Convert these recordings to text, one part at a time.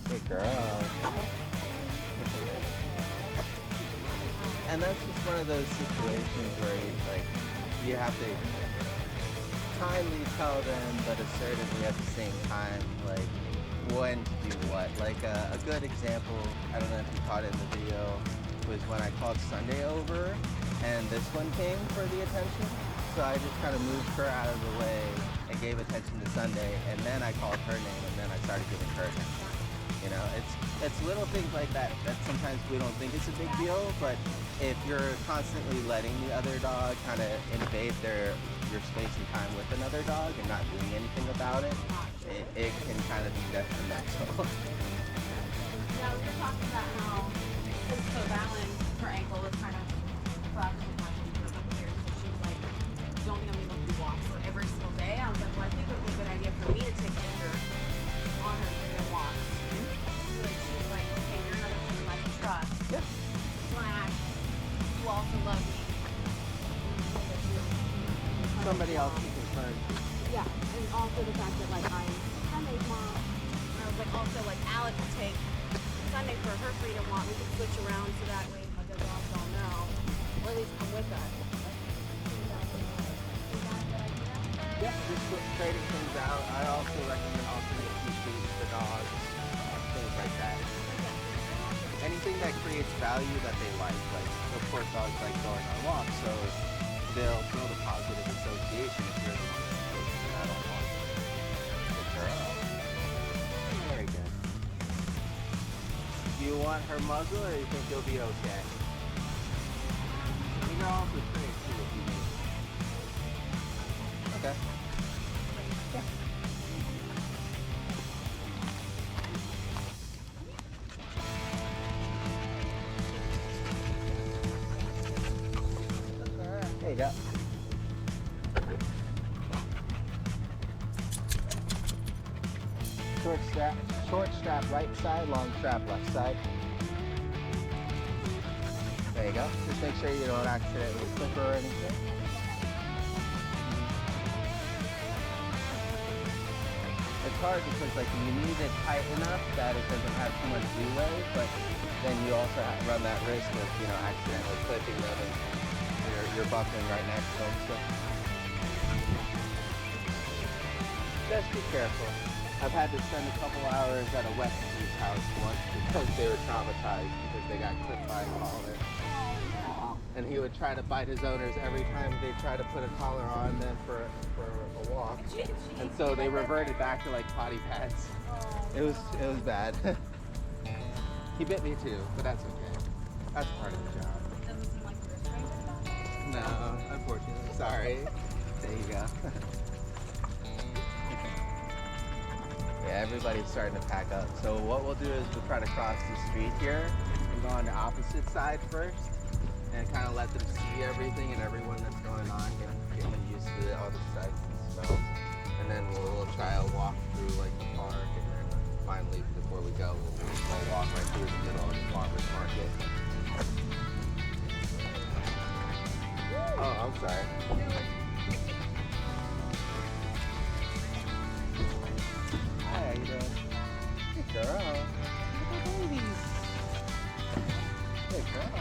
Good girl. And that's just one of those situations where you have to kindly tell them, but assertively at the same time, like when to do what. Like a good example, I don't know if you caught it in the video, was when I called Sunday over and this one came for the attention. So I just kind of moved her out of the way and gave attention to Sunday, and then I called her name and then I started giving her attention. You know, it's little things like that that sometimes we don't think it's a big deal, but if you're constantly letting the other dog kind of invade your space and time with another dog and not doing anything about it, it can kind of be detrimental. Yeah, we were talking about how, so Valen, her ankle was kind of fucked for a couple years, so she was like, don't think I'm able to do walks every single day. I was like, well, I think it would be a good idea for me to take Ginger on her freedom walks. Like, she was like, okay, you're another person I can trust. Yeah. Slash, you also love me. Somebody else you can turn to. Yeah, and also the fact that like I'm Sunday's mom. And I was like, also like Alec would take Sunday for her freedom walk. We could switch around so that way my good dogs all know, or at least come with us. Yeah, just trading things out. I also recommend alternate features for dogs, things like that. Anything that creates value that they like. Like, of course, dogs like going on walks, so they'll build a positive association if you're the one that's taking that on walk. Good girl. Very good. Do you want her muzzle, or you think you'll be okay? You can also trade too if you need. Okay. Yeah. There you go. Short strap right side, long strap left side. There you go. Just make sure you don't accidentally clip or anything. It's hard because like you need it tight enough that it doesn't have too much leeway, but then you also run that risk of, you know, accidentally clipping them and you're buckling right next to them. So just be careful. I've had to spend a couple hours at a Western's house once because they were traumatized because they got clipped by a collar. And he would try to bite his owners every time they try to put a collar on them for a walk. And so they reverted back to like potty pads. It was bad. He bit me too, but that's okay. That's part of the job. Doesn't seem like you're a stranger. No, unfortunately. Sorry. There you go. Yeah, everybody's starting to pack up. So what we'll do is we'll try to cross the street here and go on the opposite side first and kind of let them see everything and everyone that's going on, get them used to all the sights and smells. And then we'll try a walk through like the park, and then finally before we go, we'll walk right through the middle of the farmer's market. Oh, I'm sorry. Hi, how you doing? Good girl. Look at the babies. Good girl.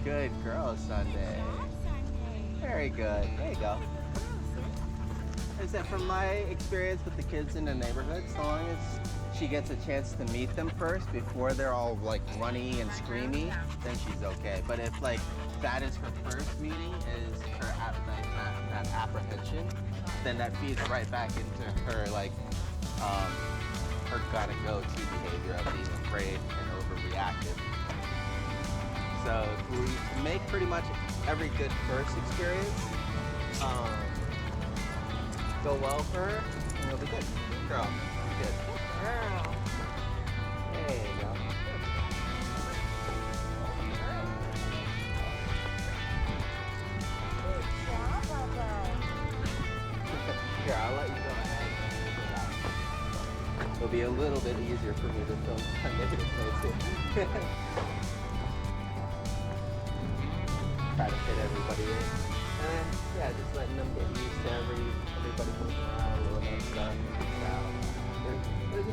Good girl, Sunday. Very good. There you go. Is that from my experience with the kids in the neighborhood, so long as she gets a chance to meet them first before they're all like runny and screamy, then she's okay. But if like that is her first meeting, is her that apprehension, then that feeds right back into her like her gotta go to behavior of being afraid and overreactive. So we make pretty much every good first experience go well for her, and it'll be good. Good girl. Good. Girl. There you go. Here, I'll let you go ahead. It'll be a little bit easier for me to film Sunday to post it. Try to fit everybody in. And yeah, just letting them get used to everybody moving around a little bit and stuff.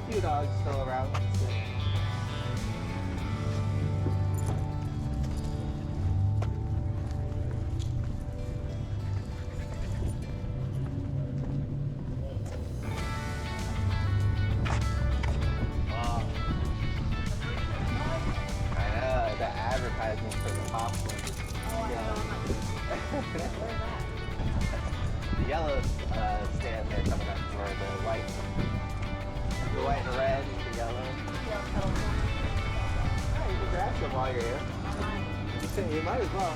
a few dogs still around. Let's see. Wow. I know, the advertisement for the popcorn. Oh, I know. Where's that? The yellow stand there coming up for the white. The white and red, the yellow. Oh, you can grab some while you're here. You might as well.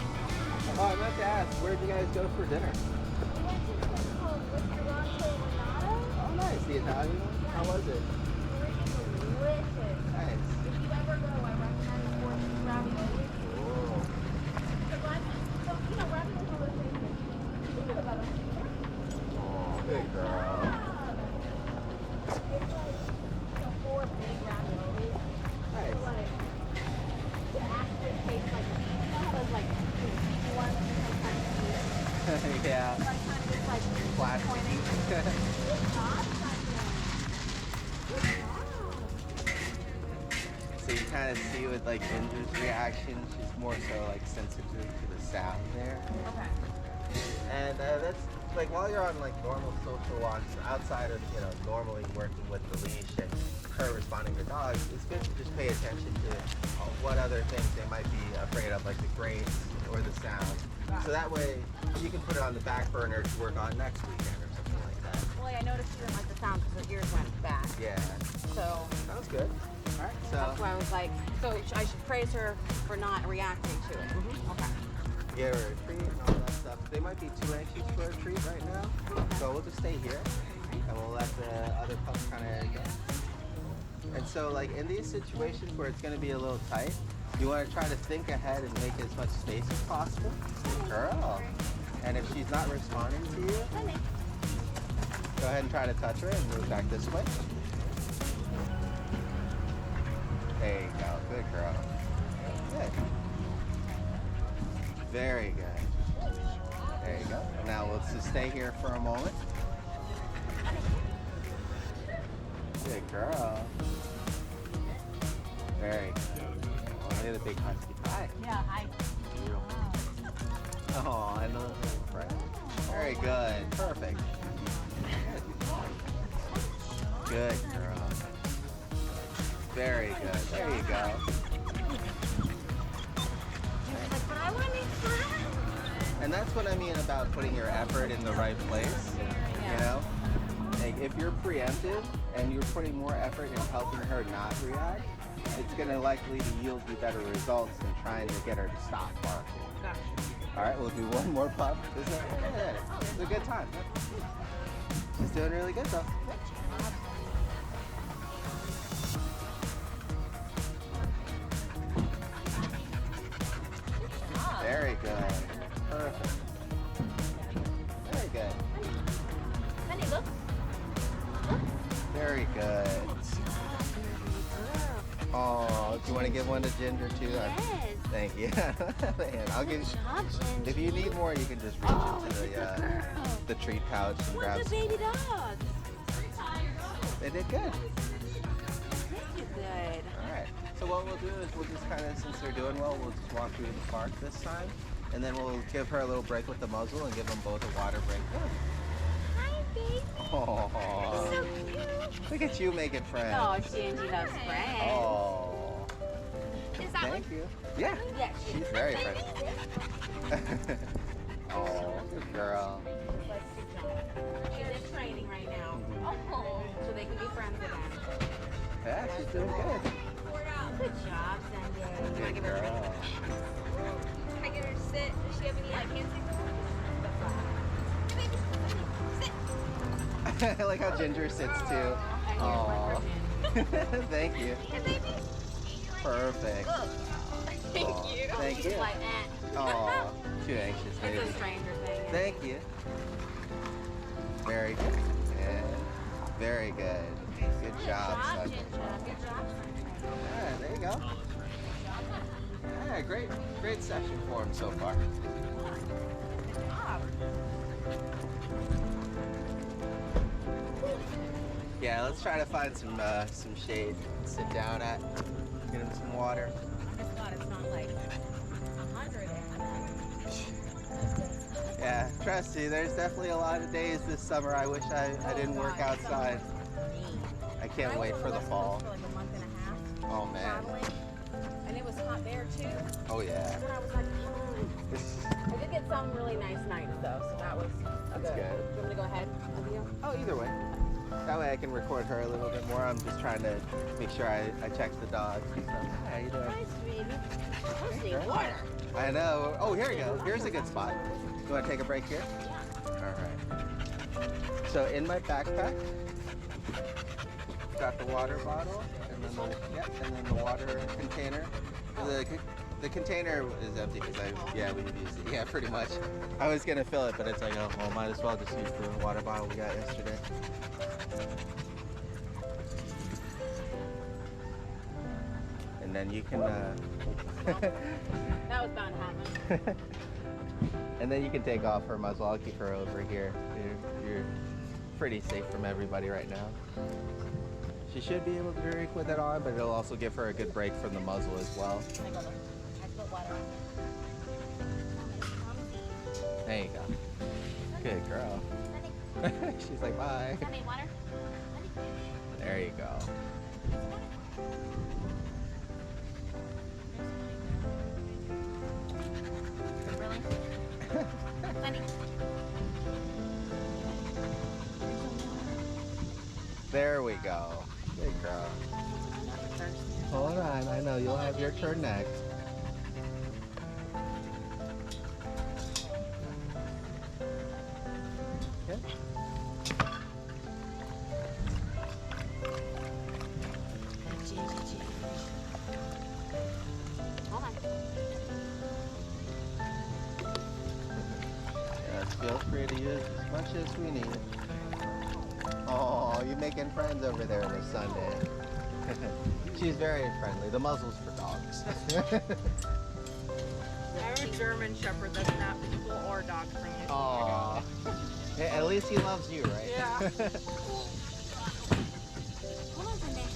Oh, I meant to ask, where'd you guys go for dinner? Oh, nice. The Italian one? How was it? Nice. If you ever go, I recommend the portion ravioli. Oh. Ravioli is one of those things. Oh, good girl. It's like 4 big ravioli. Nice. Like, it actually tastes like, you know how those like ones sometimes eat? Yeah. Like kind of just like Flat. disappointing. Good job, Simon. Good job. So you kind of see with like Ginger's reaction, she's more so like sensitive to the sound there. Okay. And that's like while you're on like normal social walks outside of normally working with the leash and her responding to dogs, it's good to just pay attention to what other things they might be afraid of, like the grates or the sound. So that way you can put it on the back burner to work on next weekend or something like that. Well, I noticed she didn't like the sound because her ears went back. Yeah, So sounds good. All right, so that's why I was like, so I should praise her for not reacting to it. Okay. give her a treat and all that stuff. They might be too anxious for a treat right now, so we'll just stay here and we'll let the other pups kind of go. And so like in these situations where it's going to be a little tight, you want to try to think ahead and make as much space as possible. Girl. And if she's not responding to you, go ahead and try to touch her and move back this way. There you go. Good girl. Good. Very good. There you go. Now let's just stay here for a moment. Good girl. Very good. Oh, look at the big husky. Hi. Yeah, Oh, I know. Right. Very good. Perfect. Good girl. Very good. There you go. But I want to make fun. And that's what I mean about putting your effort in the right place. You know? Like if you're preemptive and you're putting more effort in helping her not react, it's going to likely to yield you better results than trying to get her to stop barking. Gotcha. All right, we'll do one more pup. It's a good time. She's doing really good though. Very good. Perfect. Very good. Honey, look. Very good. Oh, do you want to give one to Ginger too? Yes. Thank you. Man, I'll give. Good job, Ginger. If you need more, you can just reach into the treat pouch and grab What's the some. baby dogs? They did good. They did good. All right. So what we'll do is we'll just kind of, since they're doing well, we'll just walk through the park this time, and then we'll give her a little break with the muzzle and give them both a water break. Hi, baby. Oh, So cute. look at you making friends. Oh, Gingy loves friends. Oh. Is that Thank you. Yeah. Yeah, She's very friendly. Oh, good girl. She's in training right now. Oh, so they can be friends again. Yeah, she's doing good. Good job, Sandy. Good girl. Can I get her to sit? Does she have any like hand signals? Sit. I like how Ginger sits too. Oh. Thank you. Hey, baby. Perfect. Look. Thank Aw, you. thank She's you. like, eh. Oh, too anxious, baby. It's a stranger thing. Thank you. Very good. Yeah. Very good. Good job, son. Ginger. Good job, Yeah, there you go. Yeah, great session for him so far. Good job. Yeah, let's try to find some shade to sit down at. Get him some water. I just thought it's not like 100 Yeah, trust me, there's definitely a lot of days this summer I wish I didn't work outside. I can't wait for the fall. For like a month and a half. Oh man. Traveling, and it was hot there too. Oh yeah. And I was like, I did get some really nice nights though, so that was That's good. good. You want me to go ahead? Oh, either way. That way I can record her a little bit more. I'm just trying to make sure I check the dogs and stuff. Hi, how you doing? Hi, sweetie. Hey, Mostly water. I know. Oh, here we go. Here's a good spot. You want to take a break here? Yeah. All right. So in my backpack, got the water bottle, and then the water container. The container is empty because we've used it. Yeah, pretty much. I was gonna fill it, but it's like, oh, well, might as well just use the water bottle we got yesterday. And then you can. That was bound to happen. And then you can take off her muzzle. I'll keep her over here. You're pretty safe from everybody right now. She should be able to drink with it on, but it'll also give her a good break from the muzzle as well. I put water on. There you go. Good girl. She's like, bye. Honey, water? There you go. Really? Honey. There we go. Good girl. Hold on, I know you'll have your turn next. Good. Hold on. Yes, feel free to use as much as we need. Oh, you're making friends over there on a Sunday. She's very friendly. The muzzle's for dogs. I have a German Shepherd that's not people or dog friendly. Aw. Hey, at least he loves you, right? Yeah. Hold on, Sunday.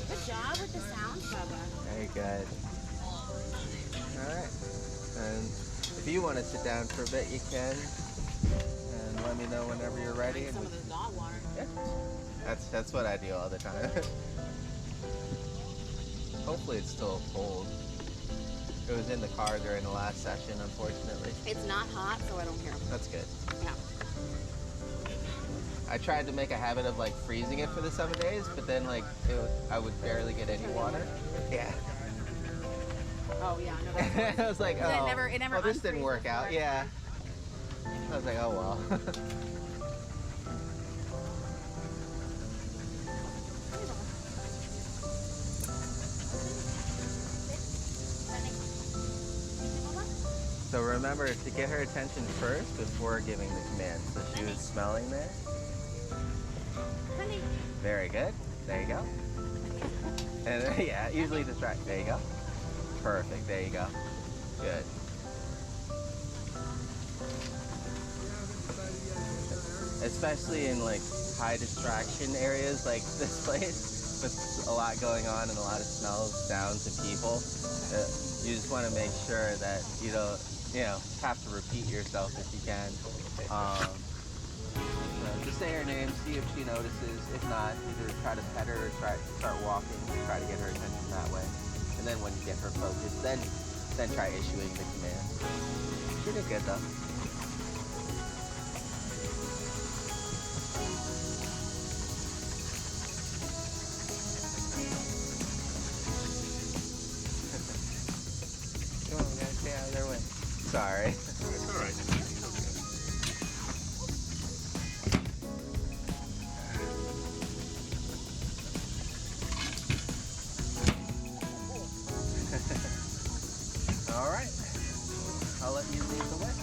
Good job with the sound, Bubba. Very good. Alright. And if you want to sit down for a bit, you can. And let me know whenever you're ready. Some of the dog water. Yeah. That's what I do all the time. Hopefully it's still cold. It was in the car during the last session, unfortunately. It's not hot, so I don't care. That's good. Yeah. I tried to make a habit of like freezing it for the 7 days, but then like I would barely get any water. Yeah. Oh yeah, no. That's I was like, oh, it never well, this didn't unfreezes work out. right? Yeah. I was like, oh well. So remember to get her attention first before giving the command. So she was smelling there. Honey. Very good. There you go. And yeah, usually distract. There you go. Perfect. There you go. Good. Especially in like high distraction areas like this place with a lot going on and a lot of smells, sounds, and people. You just want to make sure that you don't, have to repeat yourself if you can. Just say her name, see if she notices. If not, either try to pet her or start walking, try to get her attention that way. And then when you get her focused, then try issuing the command. She did good though. Come on, guys, stay out of their way. Sorry. It's all right. All right. I'll let you lead the way.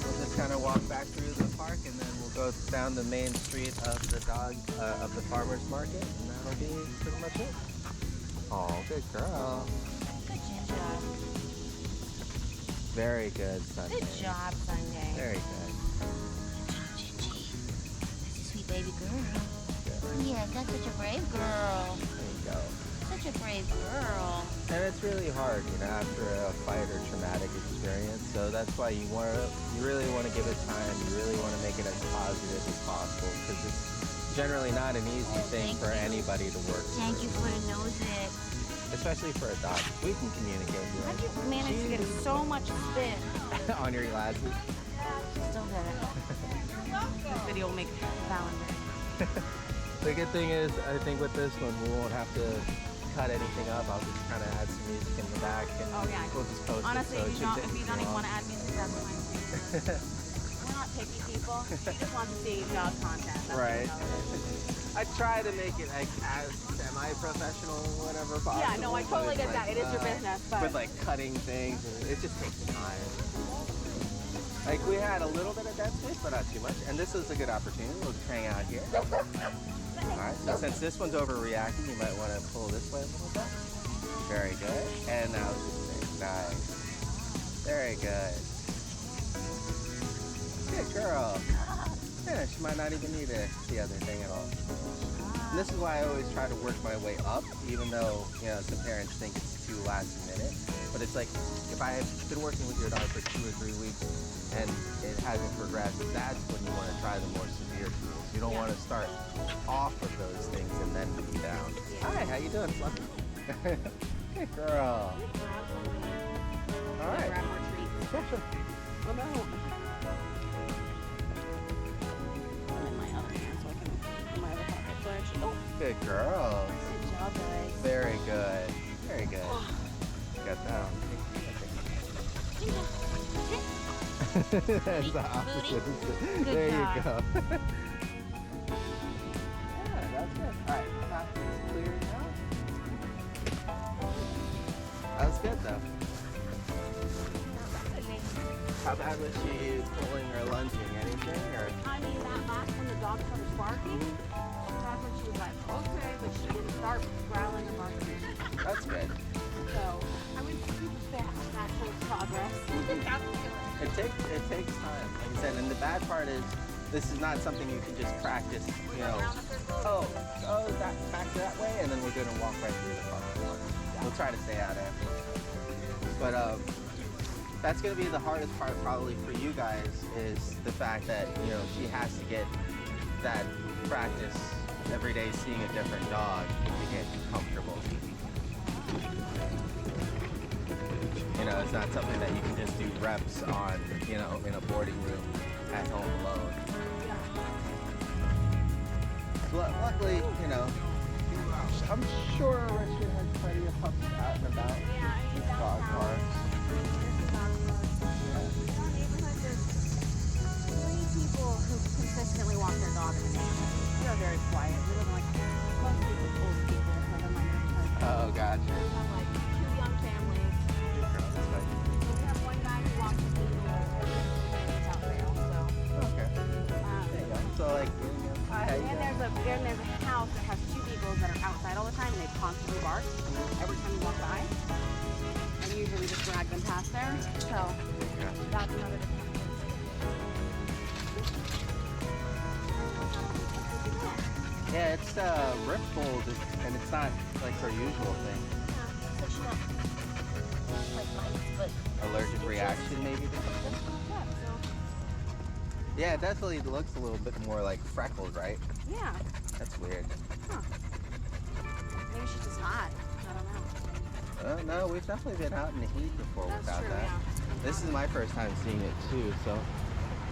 We'll just kind of walk back through the park, and then we'll go down the main street of the farmer's market, and that'll be pretty much it. Oh, good girl. Good job. Very good, Sunday. Good job, Sunday. Very good. Good job, Gigi. That's a sweet baby girl. Good. Yeah, that's such a brave girl. There you go. Such a brave girl. And it's really hard, after a fight or traumatic experience. So that's why you really want to give it time. You really want to make it as positive as possible because it's generally not an easy thing for anybody to work through. Thank you for the nose it. Especially for a dog. We can communicate with How her. do you manage to get so much spit? On your glasses. Still got it. This video will make Fallon very The good thing is, I think with this one, we won't have to cut anything up. I'll just kind of add some music in the back, and Oh, yeah. we'll just post Honestly, it. if you don't even want to add music, that's fine. We're not picky people. We just want to see dog content. That's Right. what we know. I try to make it like as semi-professional, whatever possible. Yeah, no, I totally but it's get that. It is your business, but- With like cutting things, it just takes time. Like we had a little bit of dead space, but not too much. And this is a good opportunity. We'll just hang out here. Alright, so since this one's overreacting, you might want to pull this way a little bit. Very good. And now this thing. Nice. Very good. Good girl. Yeah, she might not even need the other thing at all. And this is why I always try to work my way up, even though, some parents think it's too last minute. But it's like, if I have been working with your dog for 2 or 3 weeks and it hasn't progressed, that's when you want to try the more severe tools. You don't want to start off with those things and then be down. Hi, how you doing, Fluffy? Good girl. All right. Grab more treats. Yeah, sure. Oh no. I'm in my other hand so I can in my other pocket. So I actually, oh, Good girl. good job, guys. Very good. Very good. Got that one. That's the opposite. Good There job. you go. Yeah, that's good. All right, path is clear now. That was good though. How bad was she pulling or lunging? Anything or? I mean, that last when the dog started barking, that's when she was like, okay, but she didn't start growling or barking. That's good. So I would keep that shows progress. It takes time. Like I said, and the bad part is this is not something you can just practice. Back that way, and then we're gonna walk right through the park. We'll try to stay out after. But that's gonna be the hardest part probably for you guys is the fact that she has to get that practice every day seeing a different dog to get comfortable. It's not something that you can just do reps on, in a boarding room at home alone. Luckily, I'm sure Richard has plenty of pups out and about. Yeah, I mean, Dog parks. People who consistently walk their dog in the neighborhood. We are very quiet. We live like most people, old people live in my neighborhood. Oh, gotcha. We have like 2 young families. We have one guy who walks with me out there also. Okay. There you go. So like, And there's a house that has 2 beagles that are outside all the time and they constantly bark every time you walk by. And usually we just drag them past there. So that's another difference. yeah, it's ripfold, and it's not like her usual thing. So she got like mice, but Allergic reaction, maybe. Yeah, it definitely looks a little bit more like freckled, right? Yeah. That's weird. Huh. Maybe she's just hot. I don't know. No, we've definitely been out in the heat before That's without true, that. yeah. This is my first time seeing it too, so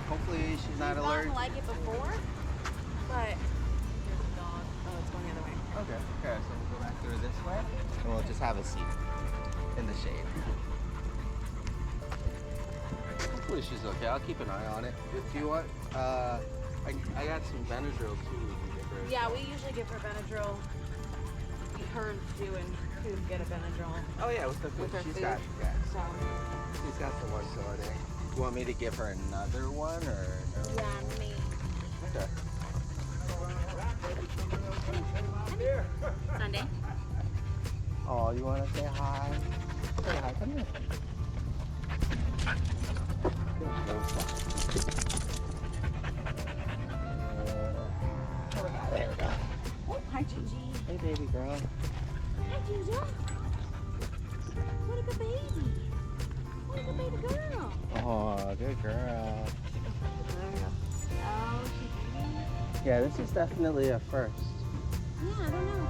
hopefully she's not We've allergic. gotten like it before, but there's a dog. Oh, it's going the other way. Okay, so we'll go back through this way, and we'll just have a seat in the shade. Hopefully she's okay. I'll keep an eye on it. If you want, I got some Benadryl too. We can give her. Yeah, we usually give her Benadryl. Her and Stu and Coop get a Benadryl. Oh yeah, with the food. With her She's food. got So, she's got the one sorting. You want me to give her another one or no? yeah, me. Okay. Sunday. Oh, you want to say hi? Say hi. Come here. There we go. Gigi. Hey, baby girl. Hey, Gigi. What a good baby. What a good baby girl. Oh, good girl. Oh, she's Yeah, this is definitely a first. Yeah, I don't know.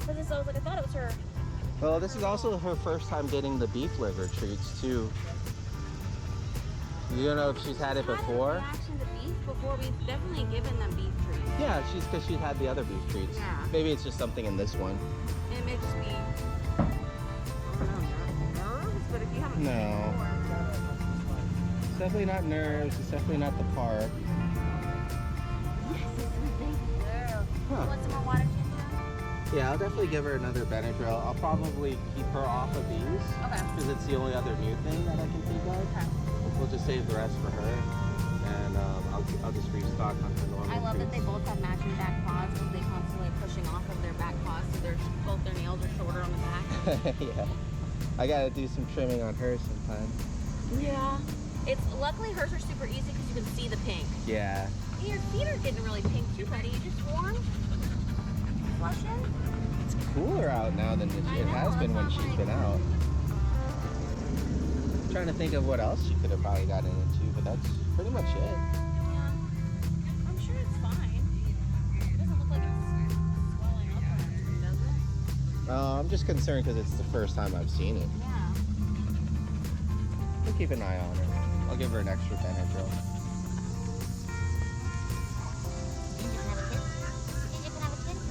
But this, I was like, I thought it was her. Well, this is also her first time getting the beef liver treats too. You don't know if she's had it before? Reaction to beef before. We've definitely given them beef treats. Yeah, because she's had the other beef treats. Yeah. Maybe it's just something in this one. It may just be, I don't know, nerves, but if you haven't No. before, It's definitely not nerves. It's definitely not the park. yes, this is a big girl. Huh. Want some more water, Ginger? Yeah, I'll definitely give her another Benadryl. I'll probably keep her off of these Okay. because it's the only other new thing that I can think of. Okay. We'll just save the rest for her, and I'll just restock on her normal. I love that they treats. both have matching back paws because they constantly pushing off of their back paws, so both their nails are shorter on the back. Yeah, I gotta do some trimming on her sometime. Yeah. It's luckily hers are super easy because you can see the pink. Yeah. Your feet are getting really pink too, buddy. You just warm? Flushing? It's cooler out now than it I know, has been when that's she's not been out. I'm trying to think of what else she could have probably gotten into, but that's pretty much it. Yeah. I'm sure it's fine. It doesn't look like it's swelling up or anything, does it? I'm just concerned because it's the first time I've seen it. Yeah. We'll keep an eye on her. I'll give her an extra Benadryl. Ginger, can I have a kiss? Ginger, can I have a kiss?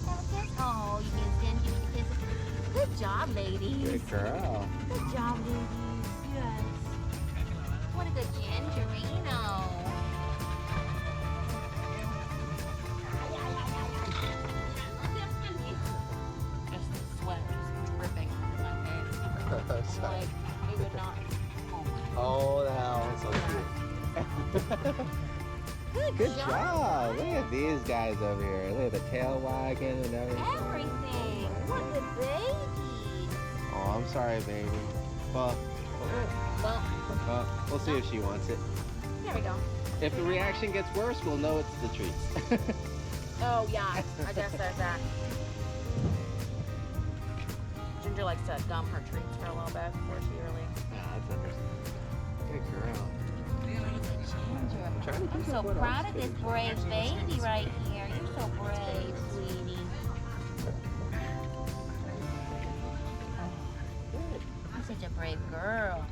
Have a kiss? Oh, you can stand. Give me the kisses. Good job, ladies. Good girl. Good job, ladies. Yes. What a good Gingerino. Just the sweat just dripping onto my face. I'm like, it would not. Oh, the hell. That's so cute. Good job. Look at these guys over here. Look at the tail wagging and everything. Everything. What a good baby. Oh, I'm sorry, baby. Well, we'll see if she wants it. There we go. If the reaction gets worse, we'll know it's the treats. Oh, yeah. I guess there's that. Ginger likes to dump her treats for a little bit before she really. Yeah, that's understandable. Good girl. Ginger. Trying to I'm think so of what proud else of this could- brave baby right here. You're so brave, sweetie. You're such a brave girl.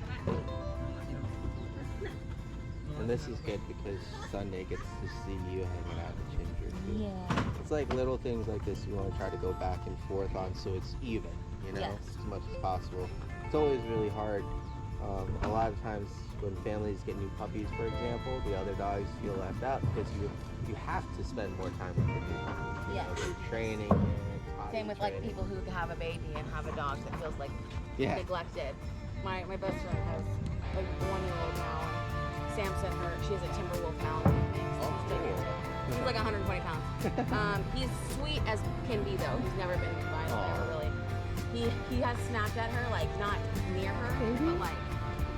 And this is good because Sunday gets to see you hanging out with Ginger too. Yeah. It's like little things like this you want to try to go back and forth on so it's even, you know, Yes. as much as possible. It's always really hard. A lot of times when families get new puppies, for example, the other dogs feel left out because you have to spend more time with the new puppy. Yes. You know, they're training it, potty Same with like training. people who have a baby and have a dog that feels like Yeah. neglected. My best friend has a 1-year-old now. And Sam sent her. She has a Timberwolf Malamute mix. Oh, He's like 120 pounds. He's sweet as can be though. He's never been violent Aw. ever really. He has snapped at her, like not near her, but like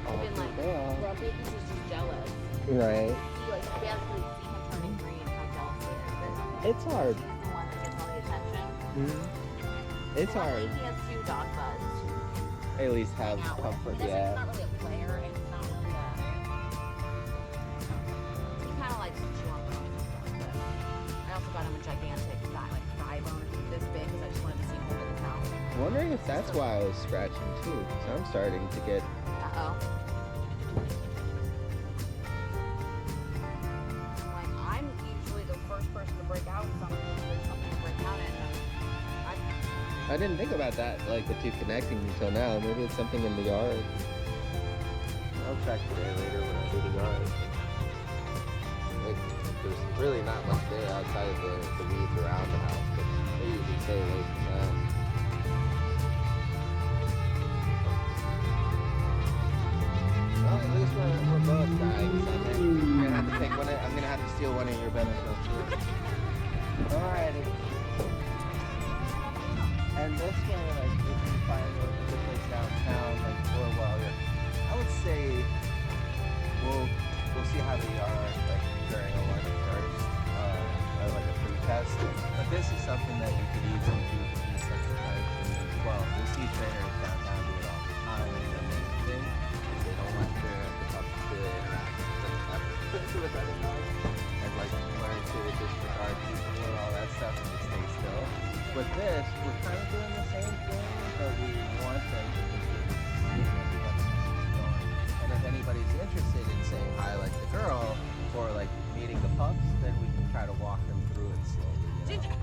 Oh, been like good girl. grumpy because he's just jealous. Right. He like basically see him turning green how jealous he is. But It's hard. he's the one that gets all the attention. It's Luckily, hard. He has 2 dog buds. At least have Hang out with. comfort. He's Yeah. not really a player and he's not really a. He kind of likes to chew on bones and stuff. But I also got him a gigantic thigh bone this big because I just wanted to see him hold his mouth. Wondering if that's why I was scratching too. Because I'm starting to get. Uh-oh. I'm usually the first person to break out in something if there's something to break out in. I didn't think about that, like the two connecting until now. Maybe it's something in the yard. I'll check today later when I do the yard. Like, there's really not much there outside of the weeds around the house, but they usually stay away from that. Well, at least we're both dying Sunday. I'm gonna have to take one. I'm gonna have to steal one of your Benadryl too. Alrighty. And this way, like, if you find a good place downtown, like, or while you're, I would say, we'll see how they are, like, during a lunch first, or like a free test. this is something that you could easily do to be such a person as well. We see trainers downtown do it all the time, and the main thing is they don't want the pups to interact with other dogs and like learn to disregard people and all that stuff and to stay still. With this, we're kind of doing the same thing, but we want them to completely see everybody going. And if anybody's interested in saying hi like the girl or like meeting the pups, then we can try to walk them through it slowly. Ginger.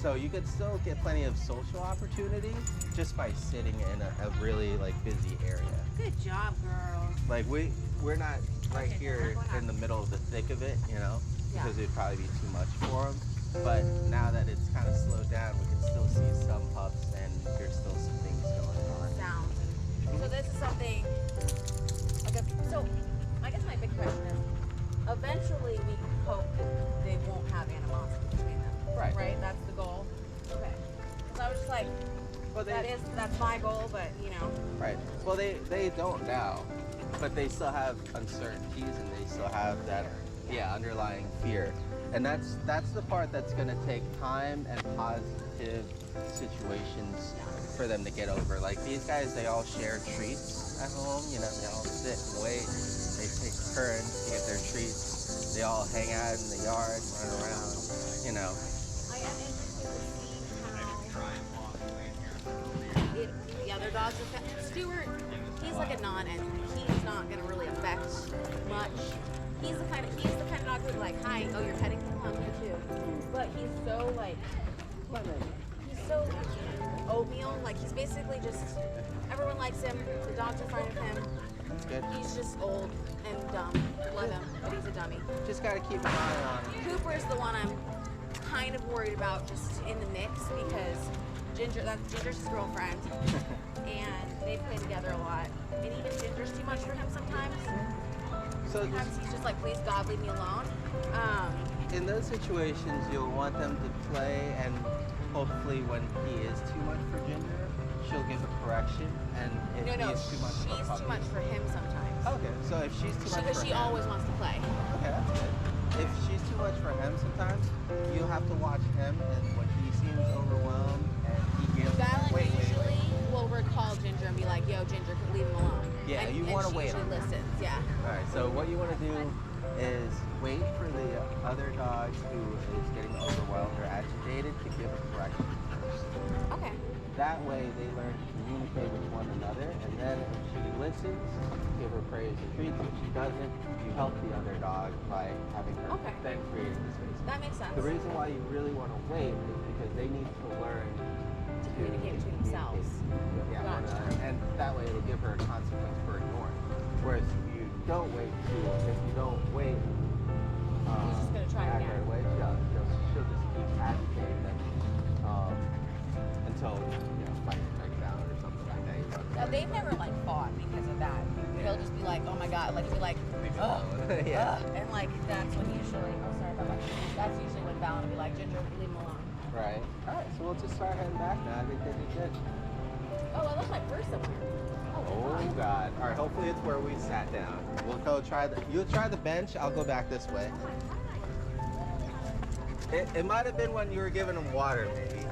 So you could still get plenty of social opportunities just by sitting in a really like busy area. Good job, girl. Like we're not right Okay, here we're not in the middle of the thick of it, you know, Yeah. because it'd probably be too much for them. But now that it's kind of slowed down, we can still see some pups and there's still some things going on. Sounds. So this is something. Okay. So I guess my big question is, eventually we hope that they won't have animosity between them. Right. Right. That's the goal. Okay. So I was just like, Well, that's my goal, but you know. right. Well, they don't now, but they still have uncertainties and they still have that underlying fear. And that's the part that's going to take time and positive situations for them to get over. Like these guys, they all share treats at home. You know, they all sit and wait. They take turns to get their treats. They all hang out in the yard, run around. You know. I am interested to see how the other dogs affect. Stuart, he's like a non-entity. He's not going to really affect much. He's the kind of dog who'd be like, hi, oh, you're petting him, I'm here too. But he's so like, oatmeal. Like he's basically just, everyone likes him. The dogs are fine with him. That's good. He's just old and dumb. Love him, but he's a dummy. Just got to keep an eye on him. Cooper's the one I'm kind of worried about just in the mix because Ginger's his girlfriend and they play together a lot. And even Ginger's too much for him sometimes. So Sometimes he's just like, please God, leave me alone. in those situations, you'll want them to play, and hopefully when he is too much for Ginger, she'll give a correction. And if No, he's too much for she's puppy, too much for him sometimes. Okay, so if she's too much Because for she him, always wants to play. okay, that's good. If she's too much for him sometimes, you'll have to watch him, and when he seems overwhelmed and he gives Valen usually will recall Ginger and be like, yo, Ginger, leave him alone. Yeah, and, you and wanna she wait usually on that. listens, yeah. All right, so what you want to do is wait for the other dog who is getting overwhelmed or agitated to give a correction first. Okay. That way they learn to communicate with one another, and then if she listens, give her praise and treats. If she doesn't, you help the other dog by having her Okay. then creating the space. That makes sense. The reason why you really want to wait is because they need to learn to communicate between themselves. Yeah, one Gotcha. another, and that way it'll give her a consequence for ignoring. Whereas if you don't wait, He's just gonna try act again. right away, she'll just keep agitating them until fight breaks out or something like that. They've never like fought because of that. He'll just be like, oh my god, like he'll be like, ugh, Yeah. and like that's when usually, oh sorry about that. That's usually when Valen will be like, Ginger, leave him alone. Right. All right. So we'll just start heading back now. I think they did good. Oh, I left my purse somewhere. Oh God. All right. Hopefully it's where we sat down. We'll go try the. You'll try the bench. I'll go back this way. It might have been when you were giving them water, maybe.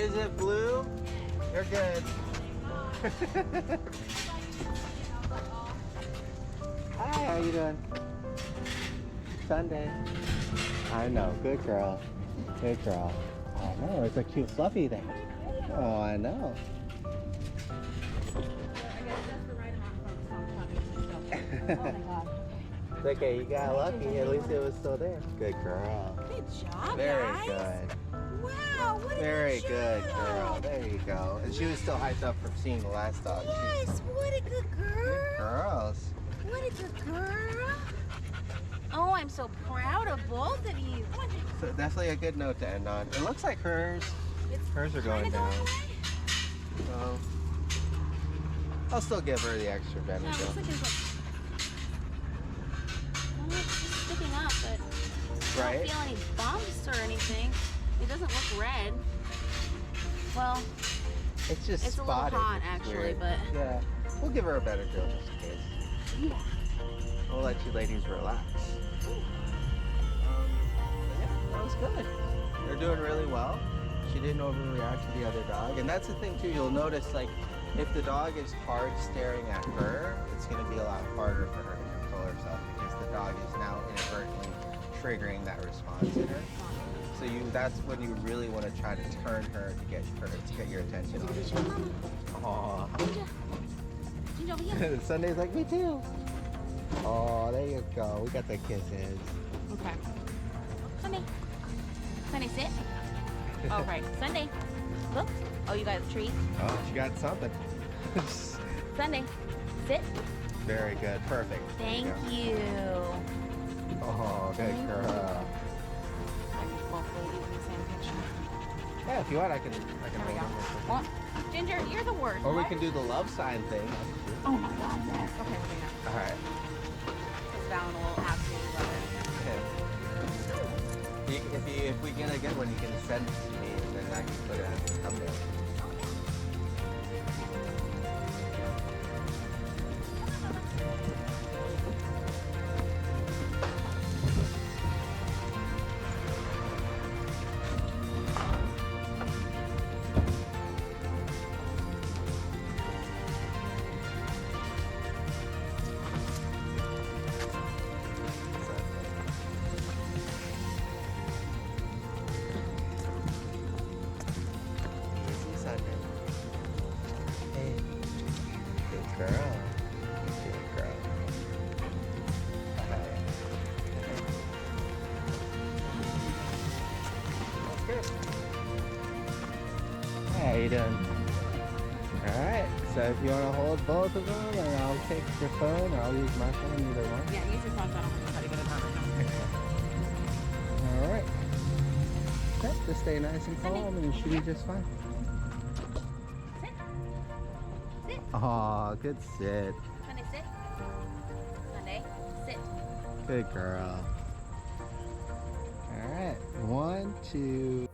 Is it blue? You're good. Hi, how you doing? Sunday. I know, good girl. Good girl. I know, it's a cute fluffy thing. Oh, I know. I guess just the right amount of focus on Oh my god. It's okay, you got lucky. At least it was still there. Good girl. Good job, Very guys. good. Wow, what a Very good good job. girl. There you go. And she was still hyped up from seeing the last dog. Yes, what a good girl. Girls. What a good girl. Oh, I'm so proud of both of you. So definitely a good note to end on. It looks like hers are Kinda going down. away. So I'll still give her the extra Yeah, it looks benefit. like there's like, I don't know, it's just sticking up, but I Right? don't feel any bumps or anything. It doesn't look red. Well, It's just it's a little spotted. hot It's actually, weird. but Yeah. We'll give her a better drill just in case. yeah. We'll let you ladies relax. But yeah, that was good. They're doing really well. She didn't overreact to the other dog. And that's the thing too, you'll notice like if the dog is hard staring at her, it's gonna be a lot harder for her to control herself because the dog is now inadvertently triggering that response in her. So that's when you really want to try to turn her to get your attention on her. Aww. Ginger, over here. Sunday's like, me too. Oh, there you go. We got the kisses. Okay. Sunday. Sunday, sit. Oh, right. Sunday. Look. Oh, you got a treat. Oh, she got something. Sunday. Sit. Very good. Perfect. There Thank go. you. Oh, good Thank girl. I need both ladies in the same picture. Yeah, if you want, I can There we hold go. them real quick. Well, Ginger, you're the worst. Or we What? can do the love sign thing. Oh my God, yes. Okay, we're doing that. All right. Because Valen will absolutely love it. If we get a good one, you can send it to me, and then I can put it as a thumbnail. Easy Sunday. Hey, good girl. Good girl. Okay. That's good. Hey, how you doing? Alright, so if you want to hold both of them, and I'll take your phone, or I'll use my phone, either one. Yeah, use your phone so I don't have to try to get it on right now. Alright. Okay, just stay nice and calm, and you should be just fine. Sit. Sit. Aw, good sit. Sunday, sit. Sunday, sit. Good girl. Alright, 1, 2.